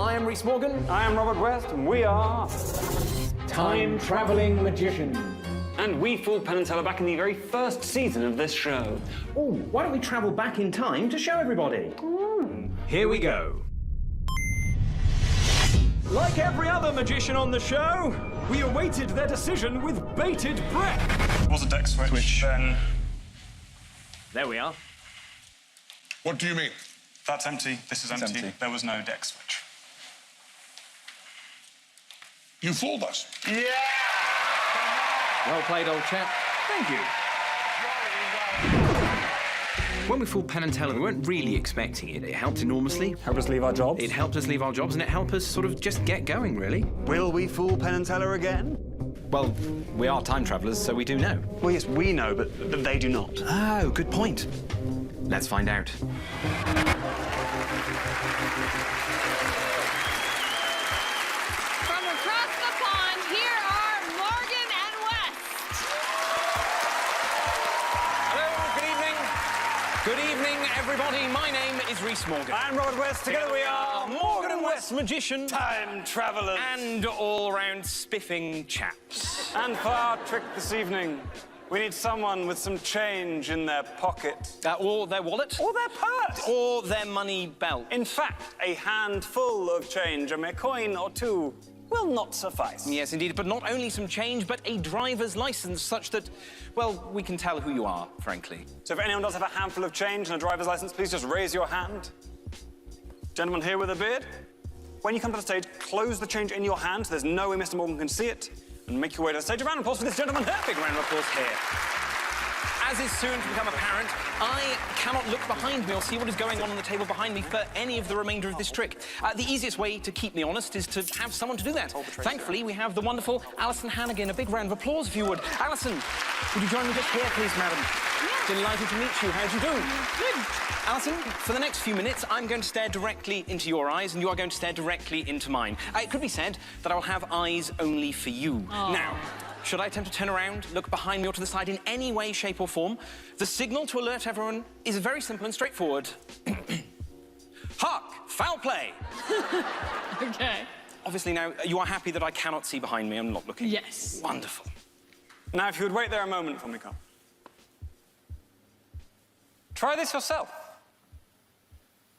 I am Rhys Morgan. I am Robert West, and we are... Time-travelling magicians. And we fooled Penn and Teller back in the very first season of this show. Oh, why don't we travel back in time to show everybody? Here we go. Like every other magician on the show, we awaited their decision with bated breath. Was a deck switch, then... There we are. What do you mean? That's empty, this is empty. There was no deck switch. You fooled us. Yeah! Well played, old chap. Thank you. When we fooled Penn and Teller, we weren't really expecting it. It helped enormously. Help us leave our jobs. It helped us leave our jobs, and it helped us sort of just get going, really. Will we fool Penn and Teller again? Well, we are time travelers, so we do know. Well, yes, we know, but they do not. Oh, good point. Let's find out. From across the pond, here are Morgan and West. Hello, good evening. Good evening, everybody. My name is Rhys Morgan. I'm Robert West. Together we are Morgan and West magician. Time Travellers. And all-round spiffing chaps. And for our trick this evening, we need someone with some change in their pocket. Or their wallet. Or their purse. Or their money belt. In fact, a handful of change, a mere coin or two, will not suffice. Yes, indeed. But not only some change, but a driver's license such that, well, we can tell who you are, frankly. So if anyone does have a handful of change and a driver's license, please just raise your hand. Gentleman here with a beard. When you come to the stage, close the change in your hand so there's no way Mr. Morgan can see it, and make your way to the stage. A round of applause for this gentleman here. Big round of applause here. As is soon to become apparent, I cannot look behind me or see what is going on the table behind me for any of the remainder of this trick. The easiest way to keep me honest is to have someone to do that. Thankfully, we have the wonderful Alison Hannigan. A big round of applause, if you would. Alison, would you join me just here, please, madam? Delighted to meet you. How do you do? Good. Alison, for the next few minutes, I'm going to stare directly into your eyes, and you are going to stare directly into mine. It could be said that I'll have eyes only for you. Aww. Now, should I attempt to turn around, look behind me or to the side in any way, shape or form, the signal to alert everyone is very simple and straightforward. Hark! Foul play! Okay. Obviously now, you are happy that I cannot see behind me. I'm not looking. Yes. Wonderful. Now, if you would wait there a moment for me, Carl. Try this yourself.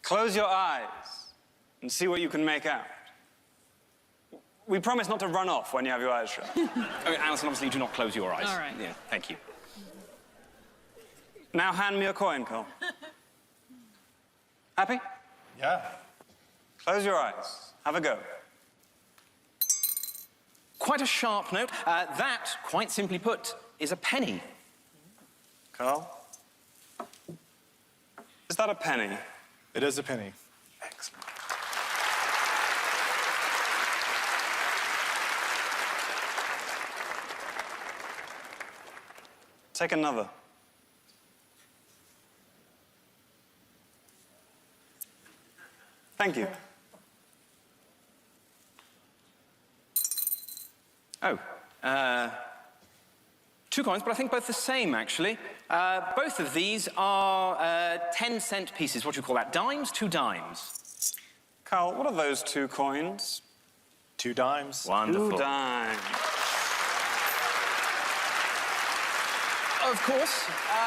Close your eyes and see what you can make out. We promise not to run off when you have your eyes shut. Oh, Alison, obviously do not close your eyes. All right. Yeah, thank you. Now hand me a coin, Carl. Happy? Yeah. Close your eyes. Have a go. Quite a sharp note. That, quite simply put, is a penny. Carl? Is that a penny? It is a penny. Excellent. Take another. Thank you. Oh, two coins, but I think both the same, actually. Both of these are 10-cent pieces. What do you call that? Dimes? 2 dimes. Carl, what are those 2 coins? 2 dimes. Wonderful. 2 dimes. Of course,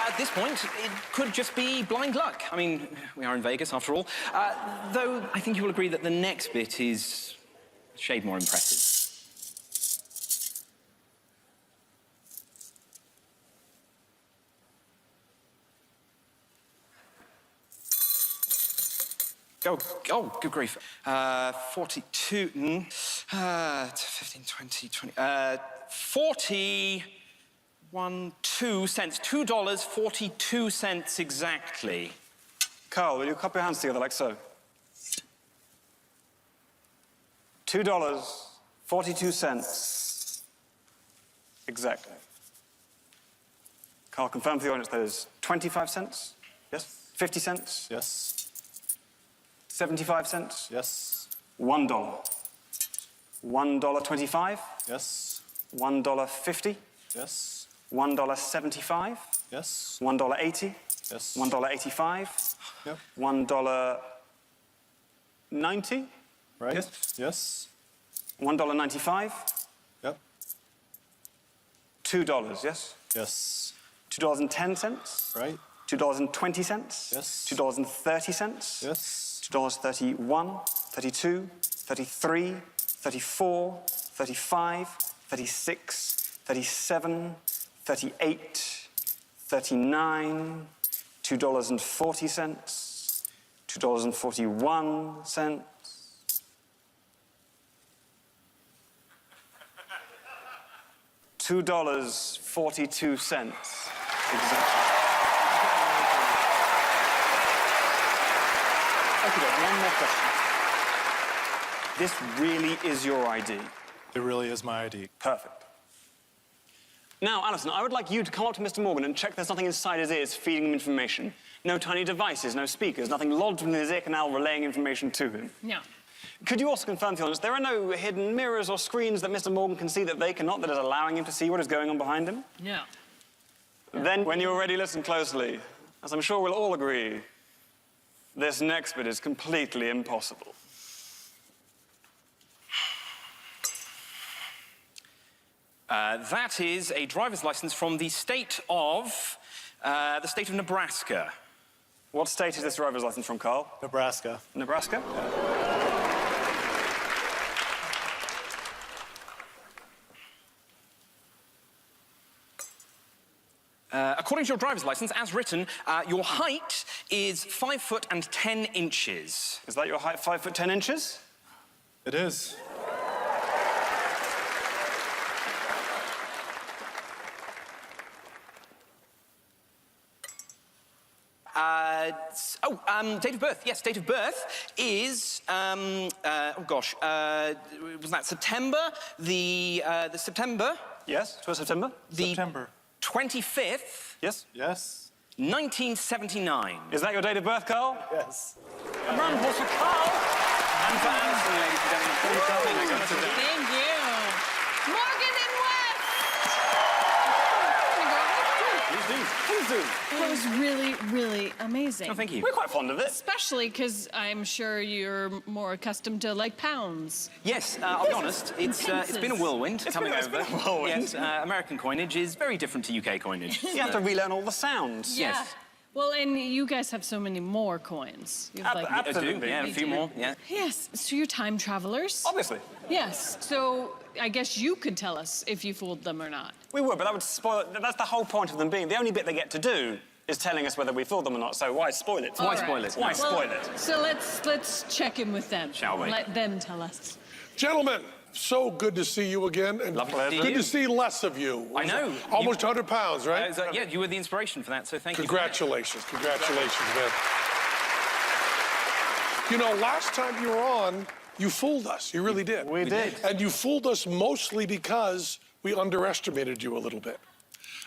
at this point, it could just be blind luck. I mean, we are in Vegas, after all. Though I think you will agree that the next bit is a shade more impressive. Oh, good grief. 42, 15, 20, 20, 41, 2 cents. $2.42 exactly. Carl, will you cup your hands together like so? $2.42 exactly. Carl, confirm for the audience that is 25 cents? Yes. 50 cents? Yes. 75 cents? Yes. $1. $1.25? Yes. $1.50? Yes. $1.75? Yes. $1.80? Yes. $1.85? Yep. $1.90? Right? Yes. Yes. $1.95. Yep. $2, yes? Yes. $2.10. Right? $2.20. Yes. $2.30. Yes. $2.31, 32, 33, 34, 35, 36, 37, 38, 39, $2.40, $2.41. $2.42. Exactly. Okay, one more question. This really is your ID. It really is my ID. Perfect. Now, Alison, I would like you to come up to Mr. Morgan and check there's nothing inside his ears feeding him information. No tiny devices, no speakers, nothing lodged in his ear canal relaying information to him. No. Could you also confirm, Theonis, there are no hidden mirrors or screens that Mr. Morgan can see that they cannot, that is allowing him to see what is going on behind him? No. Then, when you're ready, listen closely. As I'm sure we'll all agree, this next bit is completely impossible. That is a driver's license from the state of Nebraska. What state is this driver's license from, Carl? Nebraska. Nebraska? According to your driver's license, as written, your height is 5 foot and 10 inches. Is that your height, 5 foot 10 inches? It is. Date of birth. Yes, date of birth is, was that September? The September? Yes, 12 September. September. 25th, Yes. Yes. 1979. Is that your date of birth, Carl? Yes. A round of applause for Carl and for Alison, ladies and gentlemen. Thank you. Morgan and West. Please do. That was really, really amazing. Oh, thank you. We're quite fond of it. Especially because I'm sure you're more accustomed to, like, pounds. Yes, I'll be honest, it's been a whirlwind coming it's over. been a whirlwind. Yes, American coinage is very different to UK coinage. You have to relearn all the sounds. Yeah. Yes. Well, and you guys have so many more coins. You have, like, I do, Absolutely. yeah, a few more, yeah. yes, so you're time travelers. Obviously. Yes, so I guess you could tell us if you fooled them or not. We would, but that would spoil it. That's the whole point of them being. The only bit they get to do is telling us whether we fooled them or not, so why spoil it? Why spoil it? Why spoil it? So let's check in with them. Shall we? Let them tell us. Gentlemen, so good to see you again. And Lovely. good to see less of you. I know. Almost 100 pounds, right? Yeah, you were the inspiration for that, so thank you. Congratulations. Congratulations, man. You know, last time you were on, you fooled us. You really did. We did. And you fooled us mostly because we underestimated you a little bit.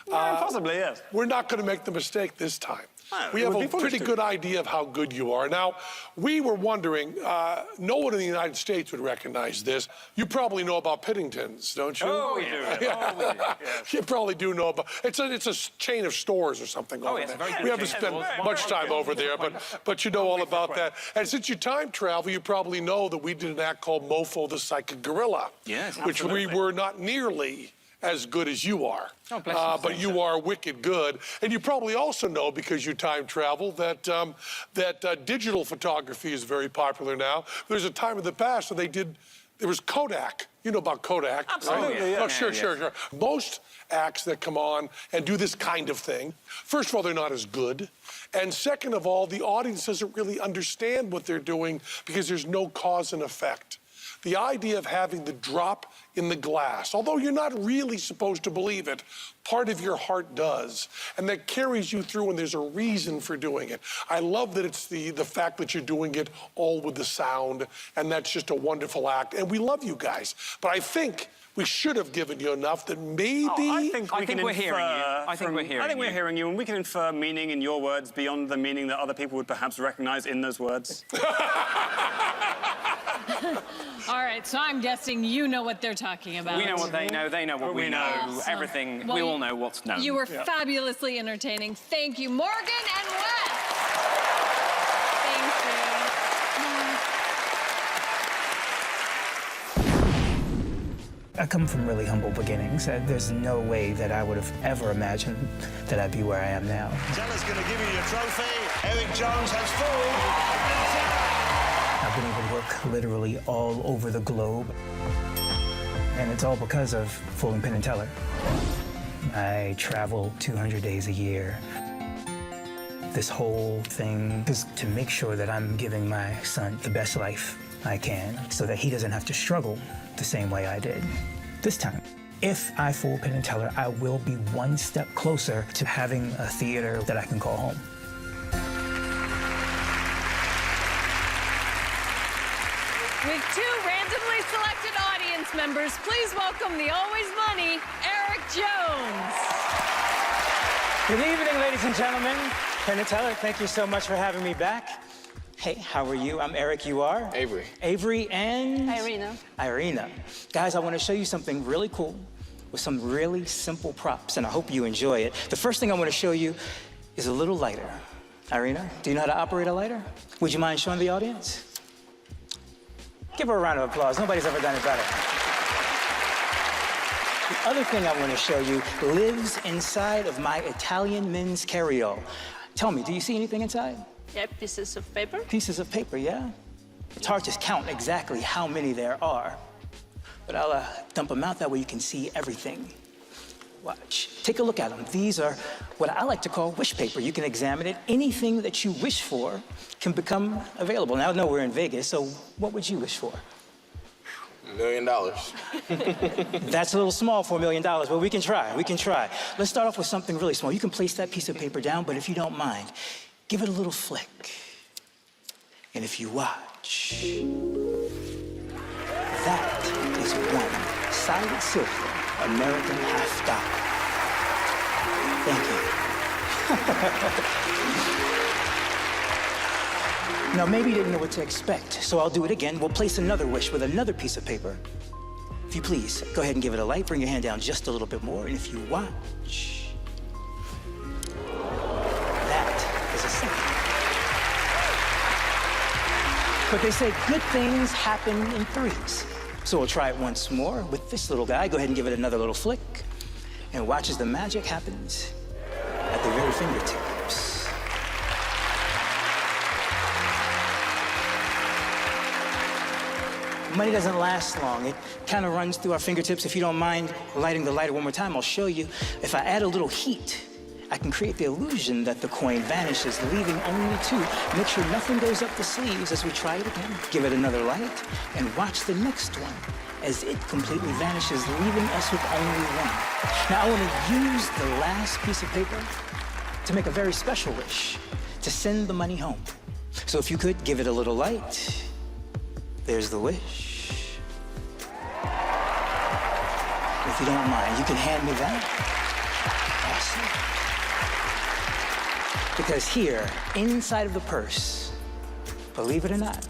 Possibly, yes. We're not going to make the mistake this time. No, We it have would a be foolish pretty to. good idea of how good you are. Now, we were wondering, no one in the United States would recognize this. You probably know about Piddingtons, don't you? Oh, we do. Oh, we do. Yes. You probably do know about it's a chain of stores or something. over yes, there. very good We haven't chain of spent stores. much time over there, but you know all about that. And since you time travel, you probably know that we did an act called Mofo the Psychic Gorilla. Yes, which we absolutely. were not nearly as good as you are. Oh, bless you. But you are wicked good. And you probably also know, because you time travel, that digital photography is very popular now. There's a time in the past when there was Kodak. You know about Kodak, Absolutely, right? yeah. Oh, sure. Most acts that come on and do this kind of thing, first of all, they're not as good. And second of all, the audience doesn't really understand what they're doing because there's no cause and effect. The idea of having the drop in the glass, although you're not really supposed to believe it, part of your heart does. And that carries you through, and there's a reason for doing it. I love that it's the fact that you're doing it all with the sound, and that's just a wonderful act. And we love you guys. But I think we should have given you enough that maybe... I think we're hearing you. I think we're hearing you. And we can infer meaning in your words beyond the meaning that other people would perhaps recognize in those words. All right, so I'm guessing you know what they're talking about. We know what they know what we know. Awesome. Everything, Well, we all know what's known. You were fabulously entertaining. Thank you, Morgan and Wes. Thank you. I come from really humble beginnings. There's no way that I would have ever imagined that I'd be where I am now. Tella's going to give you your trophy. Eric Jones has full. I've been able to work literally all over the globe. And it's all because of fooling Penn and Teller. I travel 200 days a year. This whole thing is to make sure that I'm giving my son the best life I can so that he doesn't have to struggle the same way I did this time. If I fool Penn and Teller, I will be one step closer to having a theater that I can call home. With 2 randomly selected audience members, please welcome the always money, Eric Jones. Good evening, ladies and gentlemen. Penn and Teller, thank you so much for having me back. Hey, how are you? I'm Eric, you are? Avery. Avery and? Irina. Irina. Guys, I want to show you something really cool with some really simple props, and I hope you enjoy it. The first thing I want to show you is a little lighter. Irina, do you know how to operate a lighter? Would you mind showing the audience? Give her a round of applause. Nobody's ever done it better. The other thing I want to show you lives inside of my Italian men's carry-all. Tell me, do you see anything inside? Yeah, pieces of paper. Pieces of paper, yeah? It's hard to count exactly how many there are, but I'll dump them out that way you can see everything. Watch. Take a look at them. These are what I like to call wish paper. You can examine it. Anything that you wish for can become available. Now, I know we're in Vegas, so what would you wish for? $1 million. That's a little small for $1 million, but we can try. We can try. Let's start off with something really small. You can place that piece of paper down, but if you don't mind, give it a little flick. And if you watch, that is one solid silver American half dollar. Thank you. Now, maybe you didn't know what to expect, so I'll do it again. We'll place another wish with another piece of paper. If you please, go ahead and give it a light. Bring your hand down just a little bit more, and if you watch, that is a second. But they say good things happen in threes. So we'll try it once more with this little guy. Go ahead and give it another little flick. And watch as the magic happens at the very fingertips. Money doesn't last long. It kind of runs through our fingertips. If you don't mind lighting the lighter one more time, I'll show you. If I add a little heat, I can create the illusion that the coin vanishes, leaving only 2. Make sure nothing goes up the sleeves as we try it again. Give it another light, and watch the next one as it completely vanishes, leaving us with only 1. Now, I want to use the last piece of paper to make a very special wish, to send the money home. So if you could, give it a little light. There's the wish. If you don't mind, you can hand me that. Awesome. Because here, inside of the purse, believe it or not,